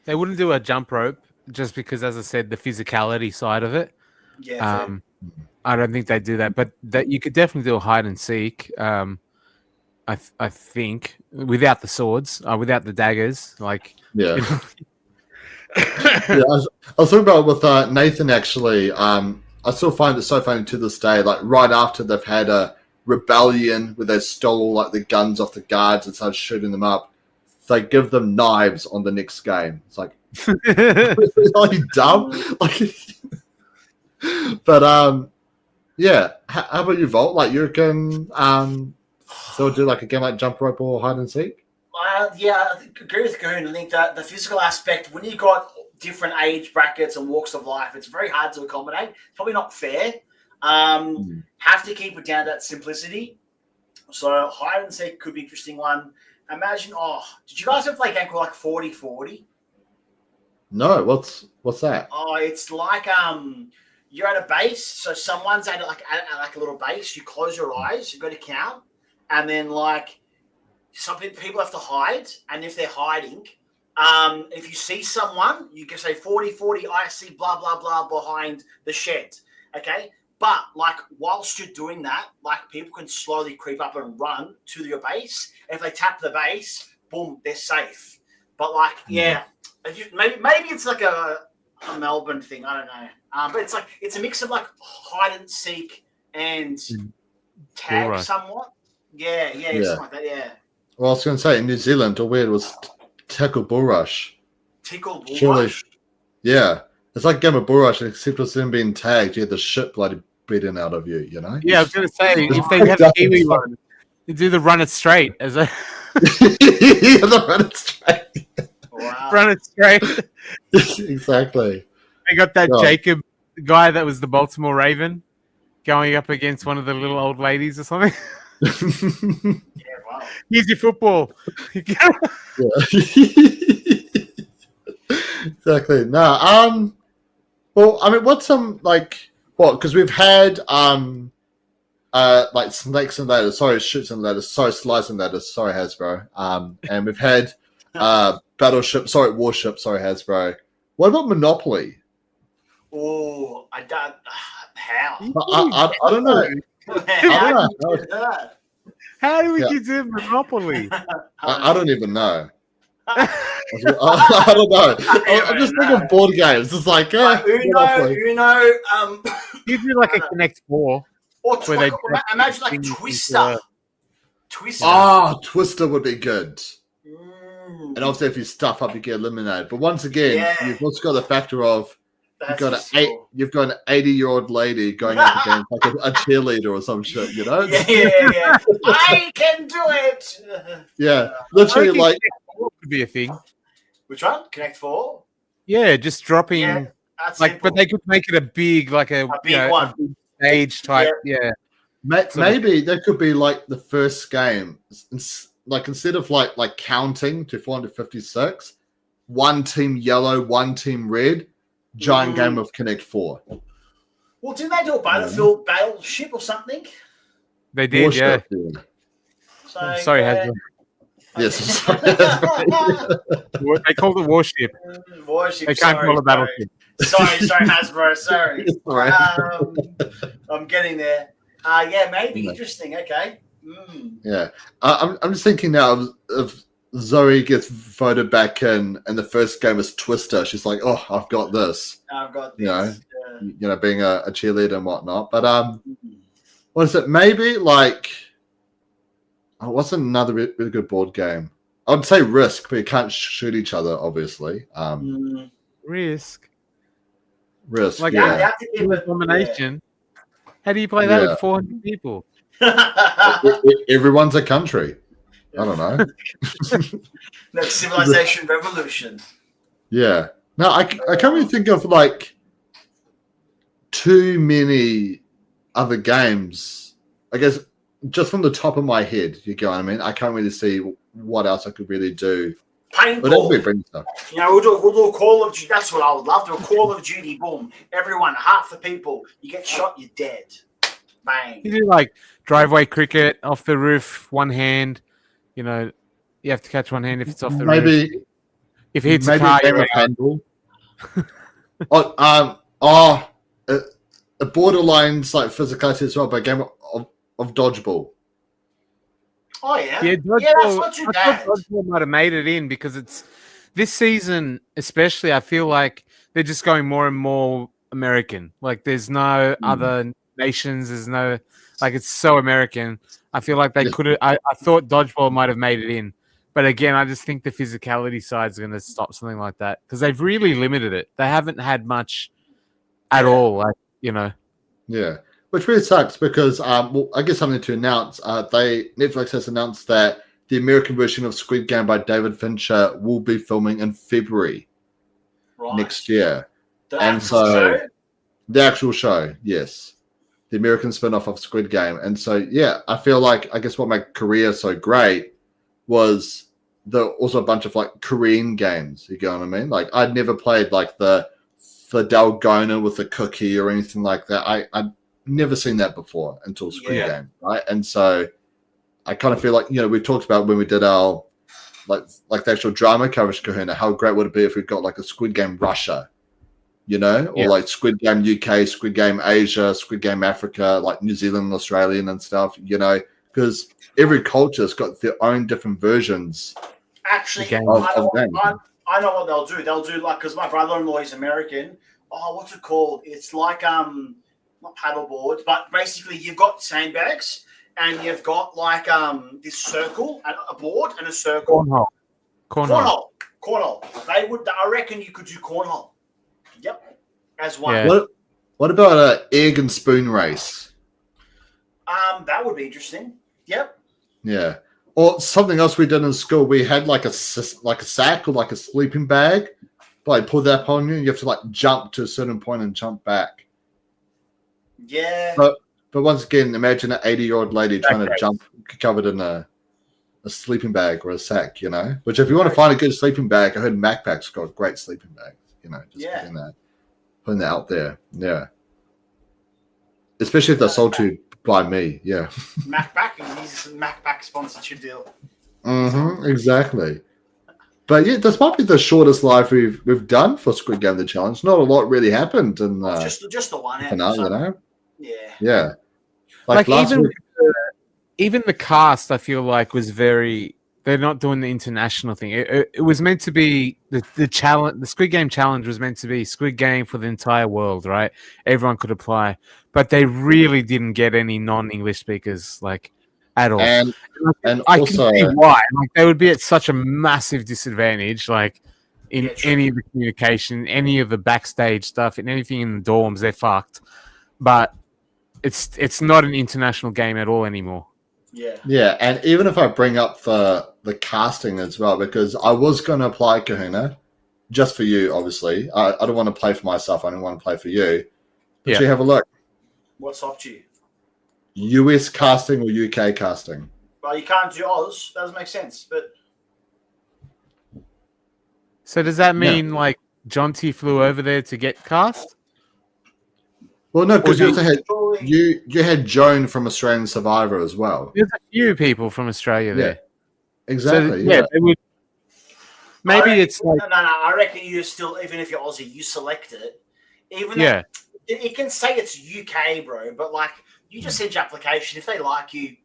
They wouldn't do a jump rope just because, as I said, the physicality side of it. Yeah. I don't think they do that, but that you could definitely do a hide and seek. I think without the swords, without the daggers, like Yeah. I was talking about it with Nathan actually. I still find it so funny to this day. Like right after they've had a rebellion where they stole like the guns off the guards and started shooting them up, they give them knives on the next game. It's like, are you dumb? Like, but yeah. How about you, Volt? Like you can still do like a game like jump rope or hide and seek? Yeah, I agree with Kahuna. I think that the physical aspect, when you've got different age brackets and walks of life, it's very hard to accommodate. It's probably not fair. Have to keep it down to that simplicity. So hide and seek could be an interesting one. Imagine, did you guys ever play a game called like 40-40? No, what's that? Oh, it's like you're at a base, so someone's at like a little base. You close your eyes, you got to count, and then like some people have to hide, and if they're hiding, if you see someone, you can say 40-40. I see blah blah blah behind the shed. Okay, but like whilst you're doing that, like people can slowly creep up and run to your base. If they tap the base, boom, they're safe. But like, yeah, maybe it's like a Melbourne thing. I don't know. But it's like it's a mix of like hide and seek and tag somewhat. Yeah, something like that. Yeah. Well, I was going to say in New Zealand, all weird was Tackle Bull Rush. Tickle Bull Rush? Yeah. It's like a game of Bull Rush, except with them being tagged, you had the shit bloody beaten out of you, you know? Yeah, I was going to say, if they have a Kiwi one, you do the run it straight as a... yeah, the run it straight. Wow. Run it straight. Exactly. They got that Jacob guy that was the Baltimore Raven going up against one of the little old ladies or something. Yeah, wow. Here's your football. Exactly. No. Well, I mean, what's some like what? Because we've had like snakes and ladders. Sorry, shoots and ladders. Sorry, slides and ladders. Sorry, Hasbro. And we've had battleship. Sorry, warship. Sorry, Hasbro. What about Monopoly? Oh, I don't. How? I don't know. How do we do Monopoly? I don't even know. I don't know. I'm just thinking of board games. It's like Uno. You do like a Connect 4. Or imagine like Twister. Twister. Oh, Twister would be good. And obviously, if you stuff up, you get eliminated. But once again, you've also got the factor of you've got an 80-year-old lady going up against like a cheerleader or some shit, you know? Yeah. I can do it. Yeah, literally, like could be a thing. Which one? Connect 4? Yeah, just dropping. Yeah, that's like, simple. but they could make it a big big one. a big stage type. Yeah. Maybe that could be like the first game. Like instead of like counting to 456, one team yellow, one team red, giant game of Connect 4. Well, didn't they do a Battlefield battleship or something? They did, Warship, yeah. So, sorry, Hasbro. Yes. They called it Warship. Warship. They can't call it Battleship. Sorry, Hasbro. Sorry. Right. I'm getting there. Yeah, maybe interesting. Okay. Yeah, I'm just thinking now of Zoe gets voted back in, and the first game is Twister. She's like, "Oh, I've got this." I've got this. You know, being a cheerleader and whatnot. But what is it? Maybe like, what's another really good board game? I would say Risk, but you can't shoot each other, obviously. Risk. Like you have to give it domination. Yeah. How do you play that with 400 people? Everyone's a country. I don't know. Like Civilization Revolution. Yeah. No, I can't really think of like too many other games. I guess just from the top of my head, you go what I mean? I can't really see what else I could really do. Paintball. You know, we'll do a Call of Duty. That's what I would love. Do a Call of Duty. Boom. Everyone, half the people. You get shot, you're dead. Bang. You do like driveway cricket off the roof, one hand. You know, you have to catch one hand if it's off the roof. Maybe If it hits a maybe car, a game you're of out. handball. A borderline like physicality as well, but a game of dodgeball. Oh yeah. Yeah, Yeah, that's not too I thought bad. dodgeball might have made it in because it's this season, especially. I feel like they're just going more and more American. Like there's no other nations. There's no like it's so American. I feel like they Yeah. could have. I thought dodgeball might have made it in, but again, I just think the physicality side is going to stop something like that because they've really limited it. They haven't had much at all. Like you know. Yeah, which really sucks because well, I guess something to announce. Netflix has announced that the American version of Squid Game by David Fincher will be filming in February next year. The And actual so- show? The actual show, yes, the American spin-off of Squid Game. And so yeah, I feel like I guess what made Korea so great was also a bunch of like Korean games. You get what I mean? Like I'd never played like the Dalgona with a cookie or anything like that. I'd never seen that before until Squid Game, right? And so I kind of feel like, we talked about when we did our like the actual drama coverage, Kahuna, how great would it be if we got like a Squid Game Russia, or like Squid Game UK, Squid Game Asia, Squid Game Africa, like New Zealand, Australian and stuff, because every culture's got their own different versions. Actually, Game. I know what they'll do. They'll do like, because my brother-in-law is American. Oh, what's it called? It's like not paddle boards, but basically you've got sandbags and you've got like this circle and a board and a circle. Cornhole. Cornhole. I reckon you could do cornhole. Yep, as one. Yeah. What about an egg and spoon race? That would be interesting. Yep. Yeah. Or something else we did in school. We had like a sack or like a sleeping bag. But I pull that upon you, and you have to like jump to a certain point and jump back. Yeah. But once again, imagine an 80-year-old lady trying to jump covered in a sleeping bag or a sack, Which if you want to find a good sleeping bag, I heard Macpac's got great sleeping bags, just putting that out there. Yeah. Especially if they're sold to by me, yeah. Macpac, he's a Macpac sponsorship deal. Exactly. But yeah, this might be the shortest live we've done for Squid Game the Challenge. Not a lot really happened in just the one finale, Yeah. Yeah. Like last even week, even the cast, I feel like was very. They're not doing the international thing. It was meant to be the challenge. The Squid Game challenge was meant to be Squid Game for the entire world, right? Everyone could apply, but they really didn't get any non-English speakers like at all. and I also can see why. Like they would be at such a massive disadvantage, like in any of the communication, any of the backstage stuff, and anything in the dorms, they're fucked. But it's not an international game at all anymore. Yeah. And even if I bring up the casting as well, because I was going to apply, Kahuna, just for you, obviously. I don't want to play for myself. I don't want to play for you. But you have a look. What's up to you? US casting or UK casting? Well, you can't do Oz. That doesn't make sense. But So does that mean like John T flew over there to get cast? Well, no, because you also had Surely- you had Joan from Australian Survivor as well. There's a few people from Australia there. Exactly. So, they would. Maybe it's like no. I reckon you still, even if you're Aussie, you select it. Even though it can say it's UK, bro, but like you just send your application. If they like you,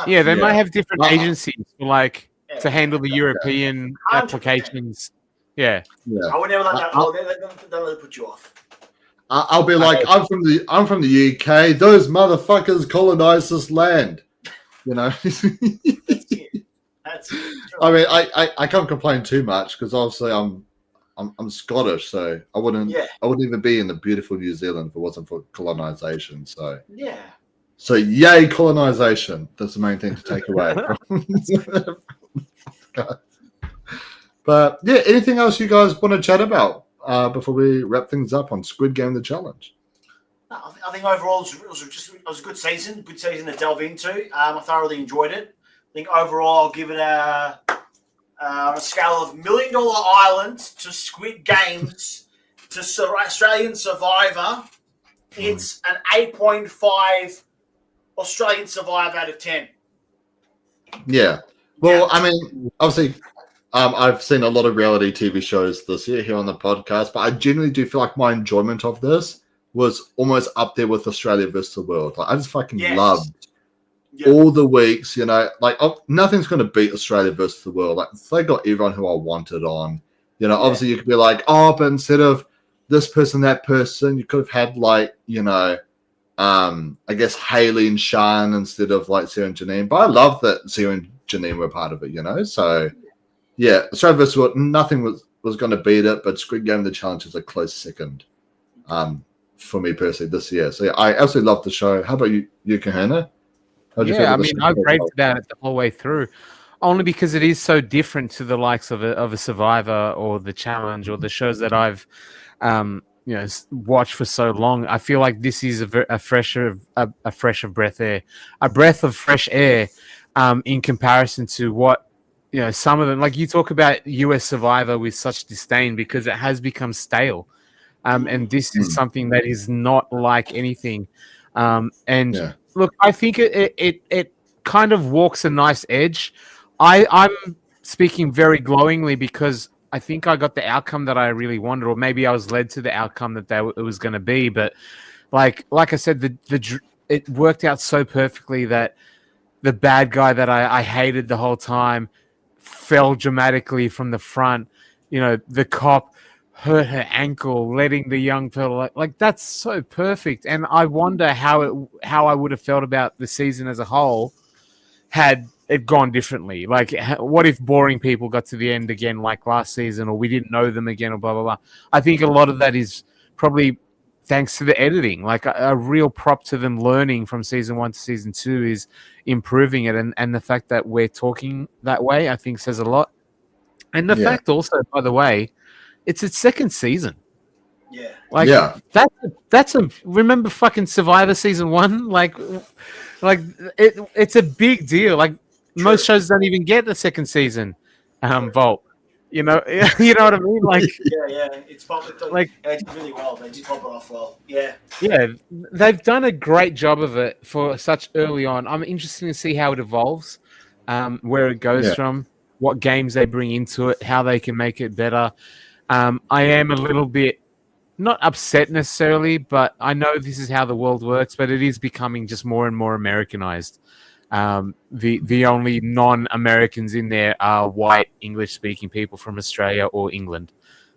they might have different Uh-huh. agencies for like to handle the European 100%. applications. Yeah. I would never let that. They'll let it put you off. I'll be like, I'm from the UK. Those motherfuckers colonized this land. That's it. That's it. I mean, I can't complain too much because obviously I'm Scottish, so I wouldn't even be in the beautiful New Zealand if it wasn't for colonization. So so yay colonization. That's the main thing to take away. But yeah, anything else you guys want to chat about before we wrap things up on Squid Game the Challenge? No, I think overall it was a good season to delve into. I thoroughly enjoyed it. I think overall I'll give it a scale of $1 Million Island to Squid Games to Australian Survivor. It's an 8.5 Australian Survivor out of 10. Yeah. Well, I mean, obviously, I've seen a lot of reality TV shows this year here on the podcast, but I genuinely do feel like my enjoyment of this was almost up there with Australia versus the world. Like, I just fucking loved all the weeks, nothing's going to beat Australia versus the world. Like, they got everyone who I wanted on. Obviously you could be like, oh, but instead of this person, that person, you could have had I guess Haley and Sean instead of like Sarah and Janine. But I love that Sarah and Janine were part of it, So yeah, Australia versus World, nothing was going to beat it, but Squid Game the Challenge is a close second for me personally this year. So yeah, I absolutely love the show. How about you Kahuna? Yeah, I mean, I've raved about it the whole way through, only because it is so different to the likes of a Survivor or the Challenge or the shows that I've watched for so long. I feel like this is a breath of fresh air in comparison to what some of them, like you talk about US Survivor with such disdain because it has become stale, and this is something that is not like anything. Look, I think it kind of walks a nice edge. I'm speaking very glowingly because I think I got the outcome that I really wanted, or maybe I was led to the outcome that it was going to be. But like I said, it worked out so perfectly that the bad guy that I hated the whole time fell dramatically from the front. The cop hurt her ankle, letting the young girl like that's so perfect. And I wonder how I would have felt about the season as a whole had it gone differently. Like, what if boring people got to the end again like last season, or we didn't know them again, or blah blah blah. I think a lot of that is probably thanks to the editing. Like a real prop to them learning from season 1 to season 2 is improving it, and the fact that we're talking that way, I think, says a lot. And the fact also, by the way, it's its second season. Yeah. That's a remember fucking Survivor season 1? Like it's a big deal. Like most shows don't even get the second season. Vault. You know what I mean? Like it's they did really well. They did pop it off well. Yeah. Yeah, they've done a great job of it for such early on. I'm interested to see how it evolves, where it goes from, what games they bring into it, how they can make it better. I am a little bit not upset necessarily, but I know this is how the world works, but it is becoming just more and more Americanized. The only non-Americans in there are white English-speaking people from Australia or England.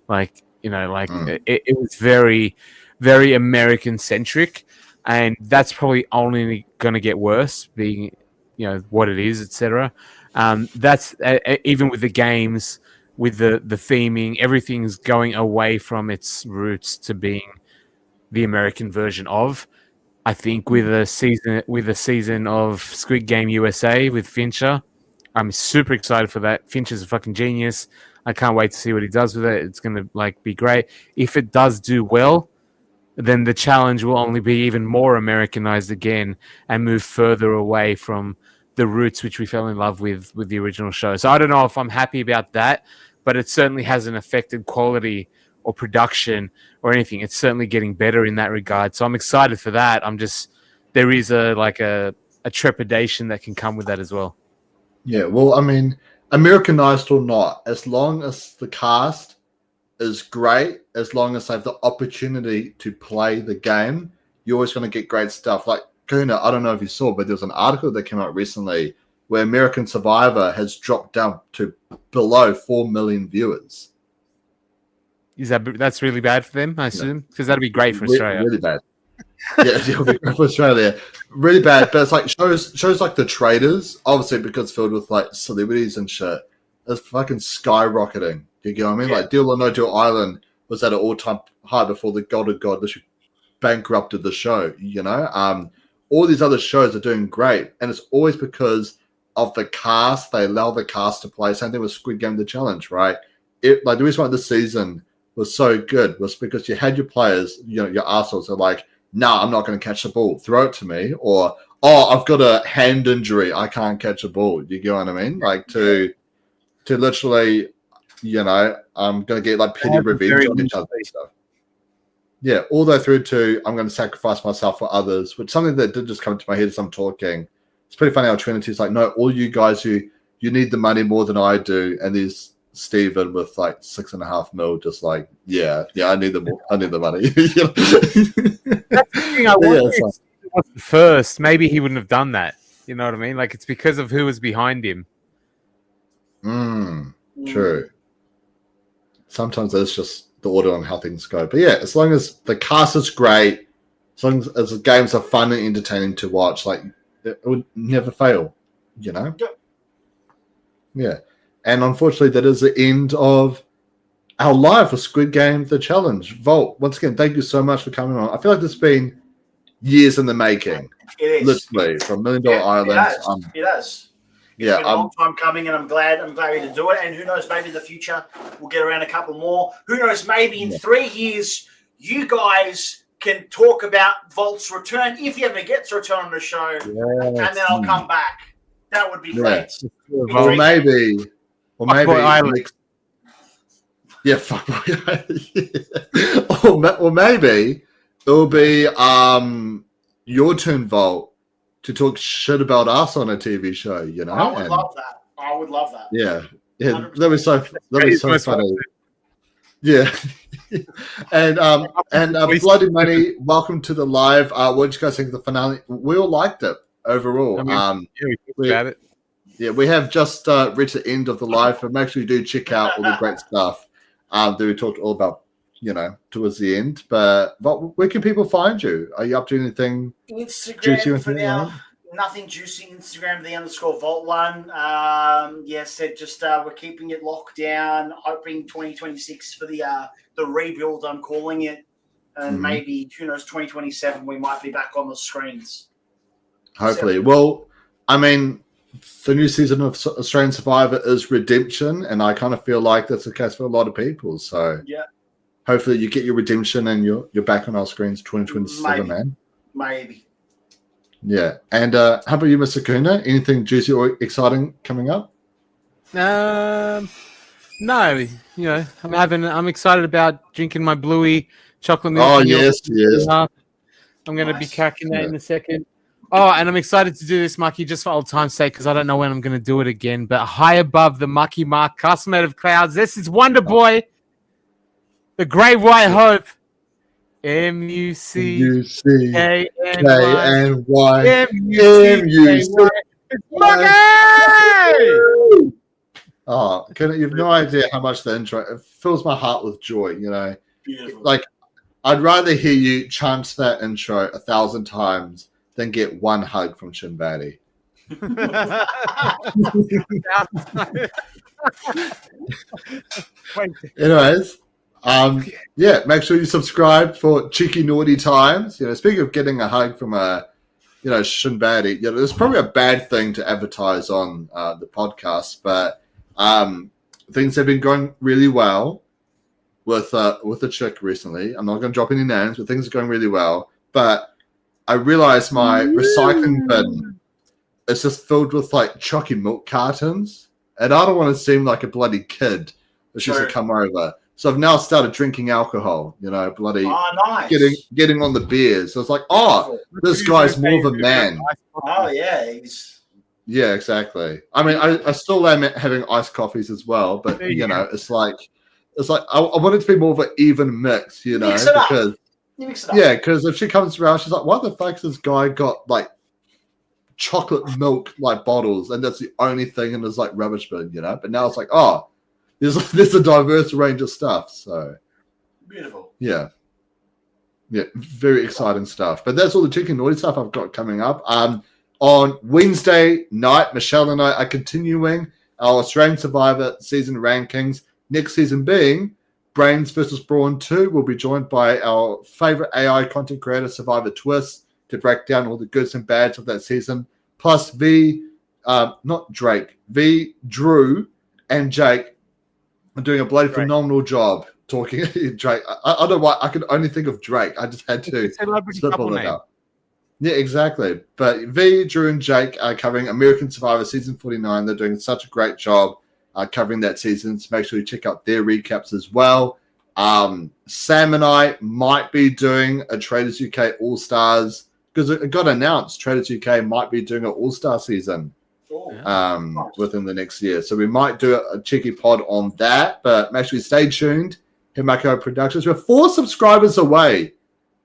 It was very, very American-centric, and that's probably only going to get worse, being what it is, etc. That's even with the games. With the theming, everything's going away from its roots to being the American version of. I think with a season of Squid Game USA with Fincher, I'm super excited for that. Fincher's a fucking genius. I can't wait to see what he does with it. It's gonna be great. If it does do well, then the challenge will only be even more Americanized again and move further away from the roots which we fell in love with the original show. So I don't know if I'm happy about that, but it certainly hasn't affected quality or production or anything. It's certainly getting better in that regard. So I'm excited for that. There is a trepidation that can come with that as well. Yeah, well, I mean, Americanized or not, as long as the cast is great, as long as they have the opportunity to play the game, you're always going to get great stuff. Like, Kahuna, I don't know if you saw, but there was an article that came out recently where American Survivor has dropped down to below 4 million viewers. That's really bad for them, I assume? Because that'd be great for Australia. Really bad. Yeah, it'll be great for Australia. Really bad. But it's like shows like The Traders, obviously because it's filled with like celebrities and shit, it's fucking skyrocketing. You get what I mean? Like Deal or No Deal Island was at an all-time high before the God of God literally bankrupted the show, all these other shows are doing great, and it's always because of the cast. They allow the cast to play. Same thing with Squid Game the Challenge, right? The reason why this season was so good was because you had your players, your assholes are like, nah, I'm not going to catch the ball. Throw it to me. Or, I've got a hand injury. I can't catch a ball. You get what I mean? Like to literally, I'm going to get like pity revenge on each other and stuff. yeah, all the way through to I'm going to sacrifice myself for others, which something that did just come to my head as I'm talking. It's pretty funny how Trinity's like, no, all you guys who you need the money more than I do, and there's Steven with like 6.5 mil, just like, yeah, I need the money. That's the thing. I wonder if it wasn't first, maybe he wouldn't have done that. You know what I mean? Like it's because of who was behind him. True. Sometimes it's just the order on how things go. But yeah, as long as the cast is great, as long as the games are fun and entertaining to watch, like it would never fail, you know? Yeah. And unfortunately, that is the end of our live for Squid Game, The Challenge. Volt, once again, thank you so much for coming on. I feel like this has been years in the making. It is. Literally, from Million Dollar Island. It has. It's been a long time coming, and I'm glad to do it. And who knows, maybe in the future we'll get around a couple more. Who knows, maybe in 3 years you guys can talk about Volt's return if he ever gets a return on the show, and then I'll come back. That would be great. Or maybe yeah, fuck. or maybe it'll be your turn, Volt, to talk shit about us on a TV show, you know? I would love that. Yeah. That'd be so funny. Yeah. and Bloody Money, welcome to the live. What did you guys think of the finale? We all liked it overall. We talked about it. Yeah, we have just reached the end of the live, but make sure you do check out all the great stuff that we talked all about, you know, towards the end. But where can people find you? Are you up to anything? Instagram for now. Nothing juicy. Instagram, _Vault1. Said just we're keeping it locked down, hoping 2026 for the rebuild, I'm calling it. And maybe, who knows, 2027 we might be back on the screens. Hopefully. Well, I mean, the new season of Australian Survivor is redemption, and I kind of feel like that's the case for a lot of people. So yeah, hopefully you get your redemption and you're back on our screens 2027, man. Maybe. Yeah. And how about you, Mr. Kahuna? Anything juicy or exciting coming up? No, you know, I'm excited about drinking my Bluey chocolate milk. Oh, yes. I'm going to be cracking that in a second. Oh, and I'm excited to do this, Mucky, just for old time's sake, because I don't know when I'm going to do it again. But high above the Mucky mark, custom made of clouds, this is Wonder Boy, the Great White Hope. M-U-C-K-N-Y. M-U-C-K-Y. Mucky! Oh, you've no idea how much the intro, it fills my heart with joy, you know. Beautiful. Like, I'd rather hear you chant that intro 1,000 times than get one hug from Shinbadi. Anyways, make sure you subscribe for cheeky naughty times. You know, speaking of getting a hug from Shinbadi, you know, it's probably a bad thing to advertise on the podcast, but things have been going really well with a chick recently. I'm not going to drop any names, but things are going really well. But I realized my recycling bin is just filled with like chalky milk cartons, and I don't want to seem like a bloody kid that's just to come over. So I've now started drinking alcohol, you know, bloody getting on the beers. So it's like, this guy's more of a man. Oh yeah, yeah, exactly. I mean, I still am having iced coffees as well, but you know, it's like I want it to be more of an even mix, you know, because. Yeah, because if she comes around, she's like, "Why the fuck has this guy got like chocolate milk like bottles, and that's the only thing in his like rubbish bin, you know?" But now it's like, there's a diverse range of stuff. So beautiful. Yeah, very exciting stuff. But that's all the chicken naughty stuff I've got coming up. On Wednesday night, Michelle and I are continuing our Australian Survivor season rankings. Next season being Brains vs. Brawn 2. We'll be joined by our favorite AI content creator, Survivor Twist, to break down all the goods and bads of that season. Plus Drew and Jake are doing a bloody phenomenal job talking. Drake. I don't know why I could only think of Drake. I just had to spitball it out. Yeah, exactly. But Drew, and Jake are covering American Survivor Season 49. They're doing such a great job covering that season. So make sure you check out their recaps as well. Sam and I might be doing a Traders UK All Stars because it got announced. Traders UK might be doing an All Star season within the next year, so we might do a cheeky pod on that. But make sure you stay tuned. Mucky Productions. We're 4 subscribers away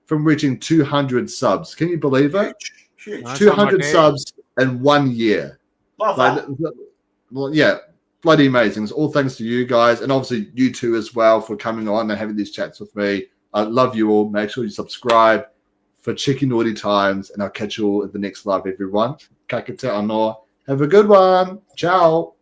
from reaching 200 subs. Can you believe it? Huge. Nice. 200 subs in 1 year. Love that. Well, yeah, bloody amazing. It's all thanks to you guys, and obviously you two as well for coming on and having these chats with me. I love you all. Make sure you subscribe for Cheeky Naughty Times, and I'll catch you all at the next live, everyone. Ka kite anō. Have a good one. Ciao.